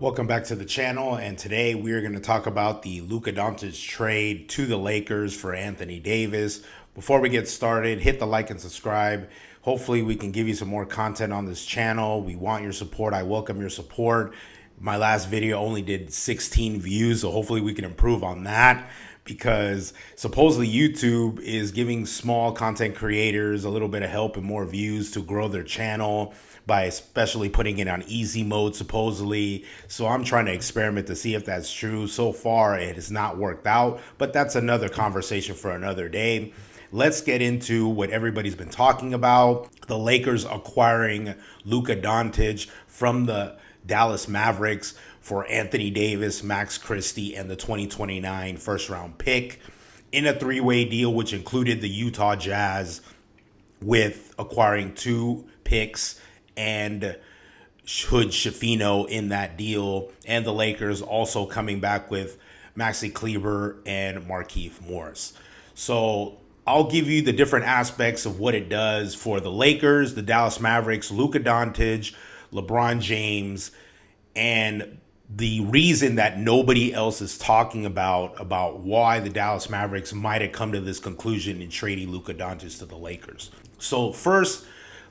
Welcome back to the channel, and today we are going to talk about the Luka Doncic trade to the Lakers for Anthony Davis. Before we get started, hit the like and subscribe. Hopefully we can give you some more content on this channel. We want your support. I welcome your support. My last video only did 16 views, so hopefully we can improve on that, because supposedly YouTube is giving small content creators a little bit of help and more views to grow their channel by especially putting it on easy mode, supposedly. So I'm trying to experiment to see if that's true. So far, it has not worked out, but that's another conversation for another day. Let's get into what everybody's been talking about. The Lakers acquiring Luka Doncic from the Dallas Mavericks for Anthony Davis, Max Christie, and the 2029 first-round pick in a three-way deal, which included the Utah Jazz, with acquiring 2 picks and Hood Schifino in that deal, and the Lakers also coming back with Maxi Kleber and Markieff Morris. So I'll give you the different aspects of what it does for the Lakers, the Dallas Mavericks, Luka Doncic, LeBron James, and the reason that nobody else is talking about why the Dallas Mavericks might have come to this conclusion in trading Luka Doncic to the Lakers. So first,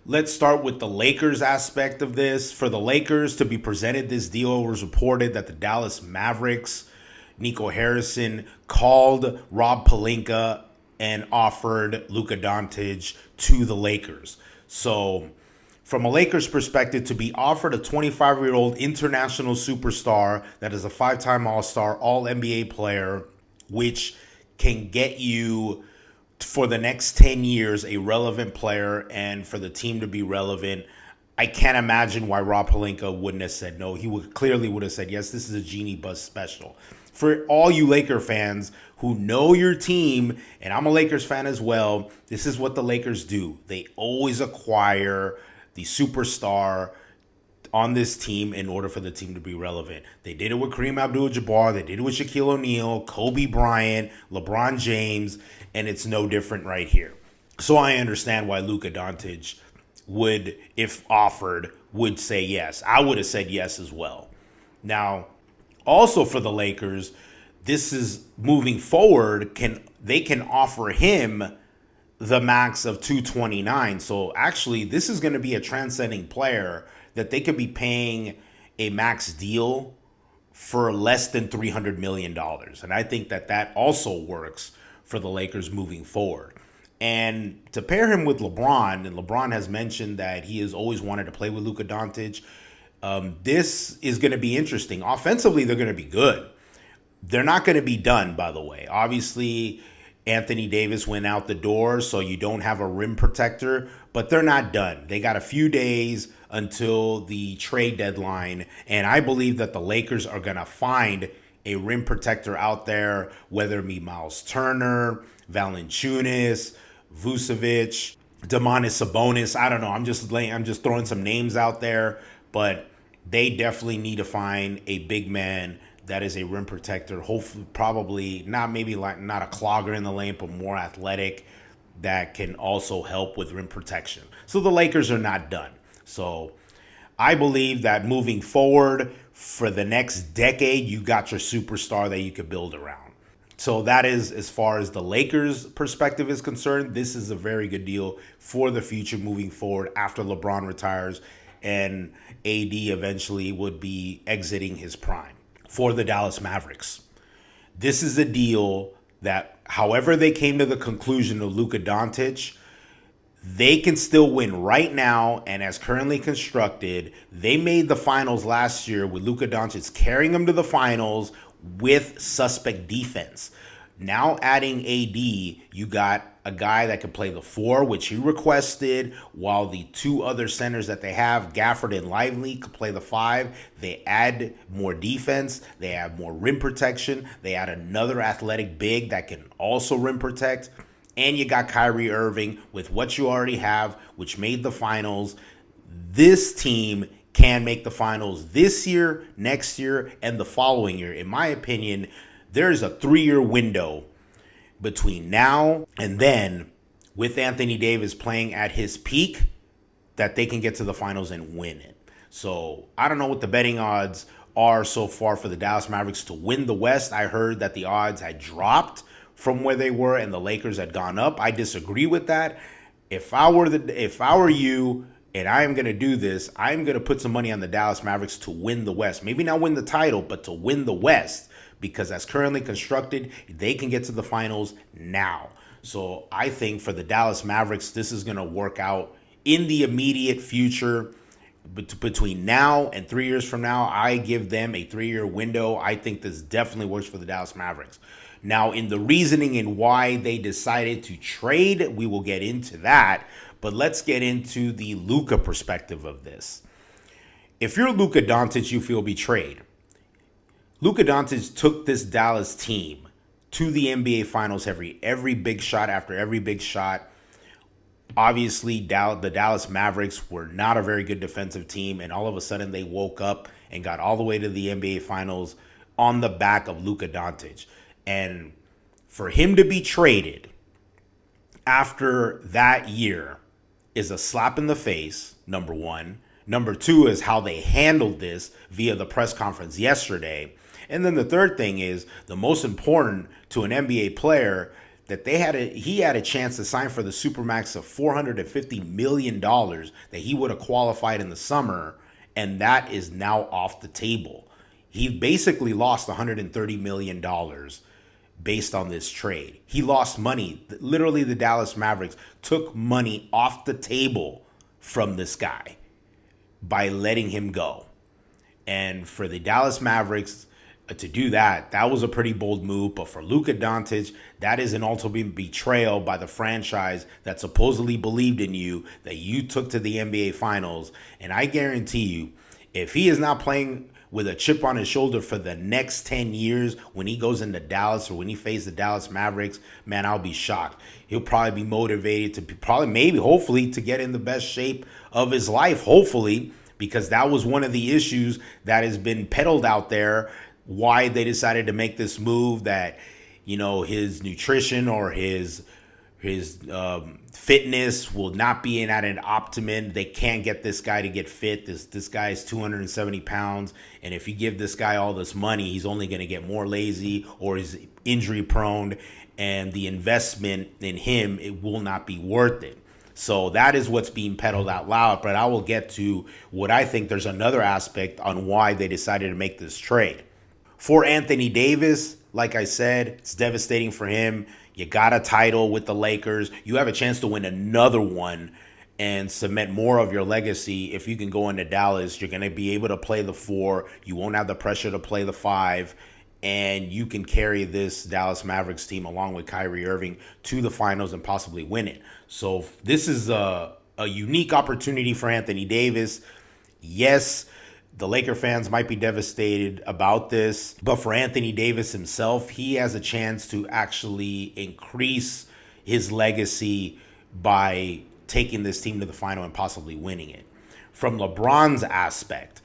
let's start with the Lakers aspect of this. For the Lakers to be presented this deal, it was reported that the Dallas Mavericks, Nico Harrison, called Rob Pelinka and offered Luka Doncic to the Lakers. So from a Lakers perspective, to be offered a 25-year-old international superstar that is a 5-time All-Star, All-NBA player, which can get you for the next 10 years a relevant player, and for the team to be relevant, I can't imagine why Rob Pelinka wouldn't have said no. He would have said yes. This is a Genie Buzz special. For all you Laker fans who know your team, and I'm a Lakers fan as well, this is what the Lakers do. They always acquire the superstar on this team in order for the team to be relevant. They did it with Kareem Abdul-Jabbar. They did it with Shaquille O'Neal, Kobe Bryant, LeBron James, and it's no different right here. So I understand why Luka Doncic would, if offered, would say yes. I would have said yes as well. Now, also for the Lakers, this is moving forward. They can offer him the max of 229. So actually, this is going to be a transcending player that they could be paying a max deal for less than $300 million. And I think that also works for the Lakers moving forward. And to pair him with LeBron, and LeBron has mentioned that he has always wanted to play with Luka Doncic, this is going to be interesting. Offensively, they're going to be good. They're not going to be done, by the way. Obviously, Anthony Davis went out the door, so you don't have a rim protector, but they're not done. They got a few days until the trade deadline, and I believe that the Lakers are going to find a rim protector out there, whether it be Miles Turner, Valanciunas, Vucevic, Domantas Sabonis. I don't know. I'm just throwing some names out there, but they definitely need to find a big man that is a rim protector. Hopefully, probably not a clogger in the lane, but more athletic, that can also help with rim protection. So the Lakers are not done. So I believe that moving forward for the next decade, you got your superstar that you could build around. So that is, as far as the Lakers' perspective is concerned, this is a very good deal for the future moving forward after LeBron retires and AD eventually would be exiting his prime. For the Dallas Mavericks, this is a deal that, however they came to the conclusion of Luka Doncic, they can still win right now. And as currently constructed, they made the finals last year with Luka Doncic carrying them to the finals with suspect defense. Now adding AD, you got a guy that can play the 4, which he requested, while the 2 other centers that they have, Gafford and Lively, could play the 5. They add more defense. They have more rim protection. They add another athletic big that can also rim protect. And you got Kyrie Irving with what you already have, which made the finals. This team can make the finals this year, next year, and the following year. In my opinion, there's a 3-year window between now and then, with Anthony Davis playing at his peak, that they can get to the finals and win it. So I don't know what the betting odds are so far for the Dallas Mavericks to win the West. I heard that the odds had dropped from where they were and the Lakers had gone up. I disagree with that. If I were you, and I am going to do this, I'm going to put some money on the Dallas Mavericks to win the West. Maybe not win the title, but to win the West, because as currently constructed, they can get to the finals now. So I think for the Dallas Mavericks, this is going to work out in the immediate future. Between now and 3 years from now, I give them a 3-year window. I think this definitely works for the Dallas Mavericks. Now, in the reasoning and why they decided to trade, we will get into that. But let's get into the Luka perspective of this. If you're Luka Doncic, you feel betrayed. Luka Doncic took this Dallas team to the NBA Finals every big shot after every big shot. Obviously, the Dallas Mavericks were not a very good defensive team, and all of a sudden they woke up and got all the way to the NBA Finals on the back of Luka Doncic. And for him to be traded after that year is a slap in the face, number one. Number two is how they handled this via the press conference yesterday. And then the third thing is the most important to an NBA player, that he had a chance to sign for the Supermax of $450 million that he would have qualified in the summer, and that is now off the table. He basically lost $130 million based on this trade. He lost money. Literally, the Dallas Mavericks took money off the table from this guy by letting him go. And for the Dallas Mavericks to do that, that was a pretty bold move. But for Luka Doncic, that is an ultimate betrayal by the franchise that supposedly believed in you, that you took to the NBA Finals. And I guarantee you, if he is not playing with a chip on his shoulder for the next 10 years when he goes into Dallas or when he faces the Dallas Mavericks, man, I'll be shocked. He'll probably be motivated to hopefully to get in the best shape of his life, hopefully, because that was one of the issues that has been peddled out there, why they decided to make this move, that, you know, his nutrition or his fitness will not be at an optimum. They can't get this guy to get fit. This guy is 270 pounds. And if you give this guy all this money, he's only going to get more lazy or is injury prone. And the investment in him, it will not be worth it. So that is what's being peddled out loud. But I will get to what I think there's another aspect on why they decided to make this trade. For Anthony Davis, like I said, it's devastating for him. You got a title with the Lakers. You have a chance to win another one and cement more of your legacy. If you can go into Dallas, you're going to be able to play the 4. You won't have the pressure to play the 5. And you can carry this Dallas Mavericks team along with Kyrie Irving to the finals and possibly win it. So this is a unique opportunity for Anthony Davis. Yes, the Laker fans might be devastated about this, but for Anthony Davis himself, he has a chance to actually increase his legacy by taking this team to the final and possibly winning it. From LeBron's aspect,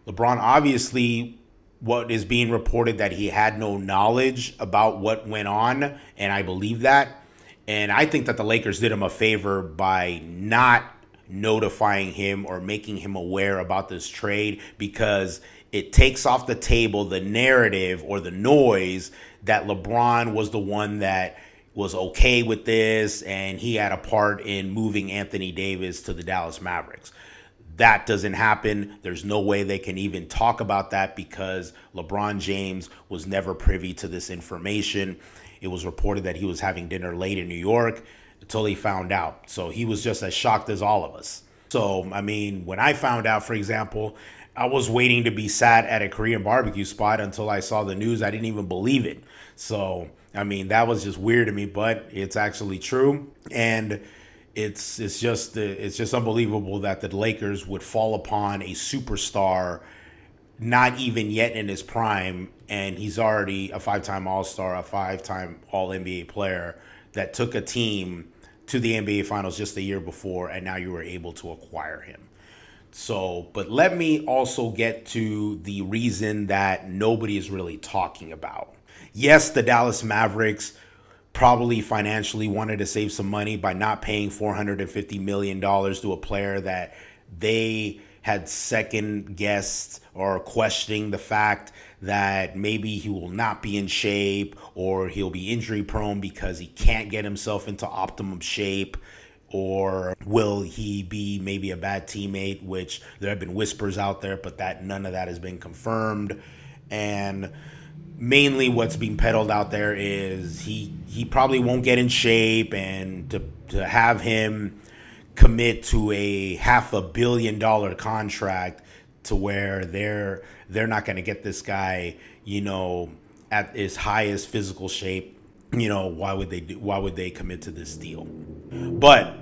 LeBron obviously, what is being reported that he had no knowledge about what went on, and I believe that. And I think that the Lakers did him a favor by not notifying him or making him aware about this trade, because it takes off the table the narrative or the noise that LeBron was the one that was okay with this and he had a part in moving Anthony Davis to the Dallas Mavericks. That doesn't happen. There's no way they can even talk about that because LeBron James was never privy to this information. It was reported that he was having dinner late in New York until he found out. So he was just as shocked as all of us. So, I mean, when I found out, for example, I was waiting to be sat at a Korean barbecue spot until I saw the news. I didn't even believe it. So, I mean, that was just weird to me, but it's actually true. And it's just unbelievable that the Lakers would fall upon a superstar not even yet in his prime, and he's already a 5-time All-Star, a 5-time All-NBA player that took a team to the NBA Finals just the year before, and now you were able to acquire him. So, but let me also get to the reason that nobody is really talking about. Yes, the Dallas Mavericks probably financially wanted to save some money by not paying $450 million to a player that they had second guessed or questioning the fact that maybe he will not be in shape or he'll be injury prone because he can't get himself into optimum shape, or will he be maybe a bad teammate, which there have been whispers out there, but that none of that has been confirmed. And mainly what's being peddled out there is he probably won't get in shape, and to have him commit to a $500 million contract to where they're not going to get this guy, at his highest physical shape, why would they commit to this deal? But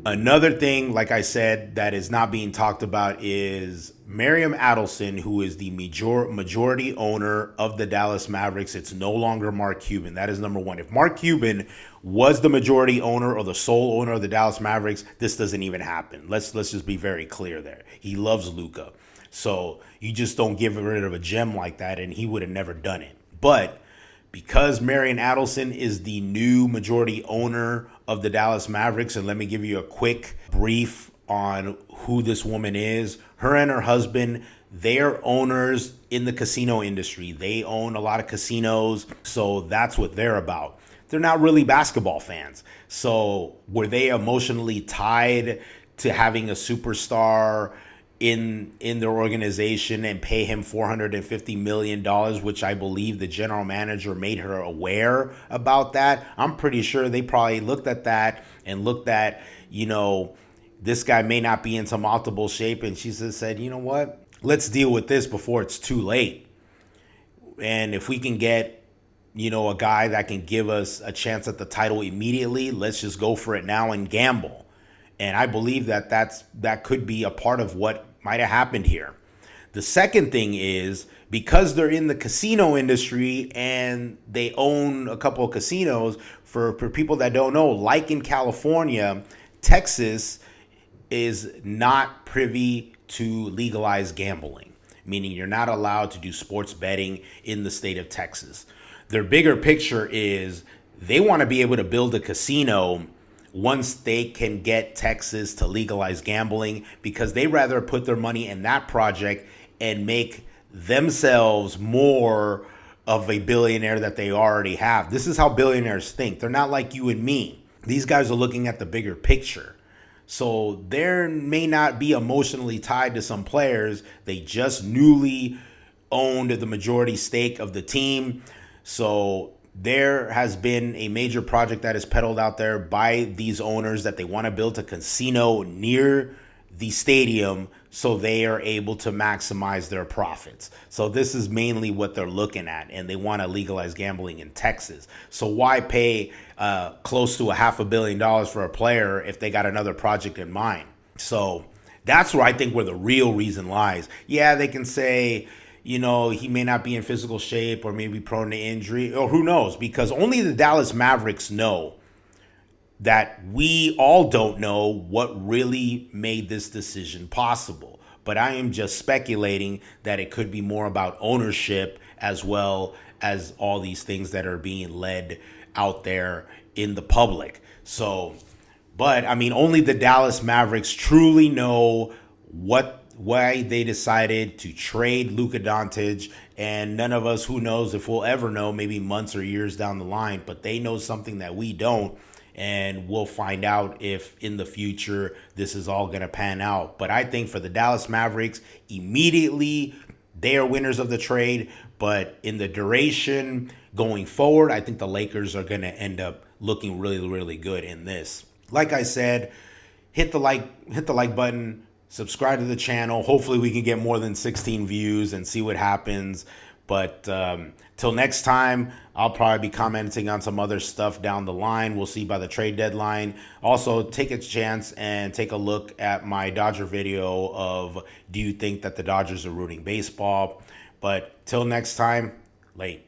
another thing, like I said, that is not being talked about is Miriam Adelson, who is the majority owner of the Dallas Mavericks. It's no longer Mark Cuban. That is number one. If Mark Cuban was the majority owner or the sole owner of the Dallas Mavericks, this doesn't even happen. Let's just be very clear there. He loves Luka. So you just don't give rid of a gem like that, and he would have never done it. But because Marion Adelson is the new majority owner of the Dallas Mavericks, and let me give you a quick brief on who this woman is. Her and her husband, they're owners in the casino industry. They own a lot of casinos, so that's what they're about. They're not really basketball fans. So were they emotionally tied to having a superstar in their organization and pay him $450 million, which I believe the general manager made her aware about that? I'm pretty sure they probably looked at that and looked at, this guy may not be in some optimal shape. And she just said, you know what? Let's deal with this before it's too late. And if we can get, a guy that can give us a chance at the title immediately, let's just go for it now and gamble. And I believe that could be a part of what might have happened here. The second thing is, because they're in the casino industry and they own a couple of casinos, for people that don't know, like in California, Texas is not privy to legalized gambling, meaning you're not allowed to do sports betting in the state of Texas. Their bigger picture is they want to be able to build a casino once they can get Texas to legalize gambling, because they rather put their money in that project and make themselves more of a billionaire that they already have. This is how billionaires think. They're not like you and me. These guys are looking at the bigger picture. So they may not be emotionally tied to some players. They just newly owned the majority stake of the team. So there has been a major project that is peddled out there by these owners that they want to build a casino near the stadium so they are able to maximize their profits. So this is mainly what they're looking at, and they want to legalize gambling in Texas. So why pay close to $500 million for a player if they got another project in mind? So that's where I think where the real reason lies. Yeah, they can say, he may not be in physical shape or maybe prone to injury, or who knows, because only the Dallas Mavericks know that we all don't know what really made this decision possible. But I am just speculating that it could be more about ownership as well as all these things that are being led out there in the public. So, but I mean, only the Dallas Mavericks truly know why they decided to trade Luka Doncic, and none of us who knows if we'll ever know, maybe months or years down the line, but they know something that we don't, and we'll find out if in the future this is all going to pan out. But I think for the Dallas Mavericks, immediately they are winners of the trade, but in the duration going forward, I think the Lakers are going to end up looking really, really good in this. Like I said, hit the like button. Subscribe to the channel. Hopefully we can get more than 16 views and see what happens. But till next time, I'll probably be commenting on some other stuff down the line. We'll see by the trade deadline. Also, take a chance and take a look at my Dodger video of, do you think that the Dodgers are rooting baseball? But till next time, late.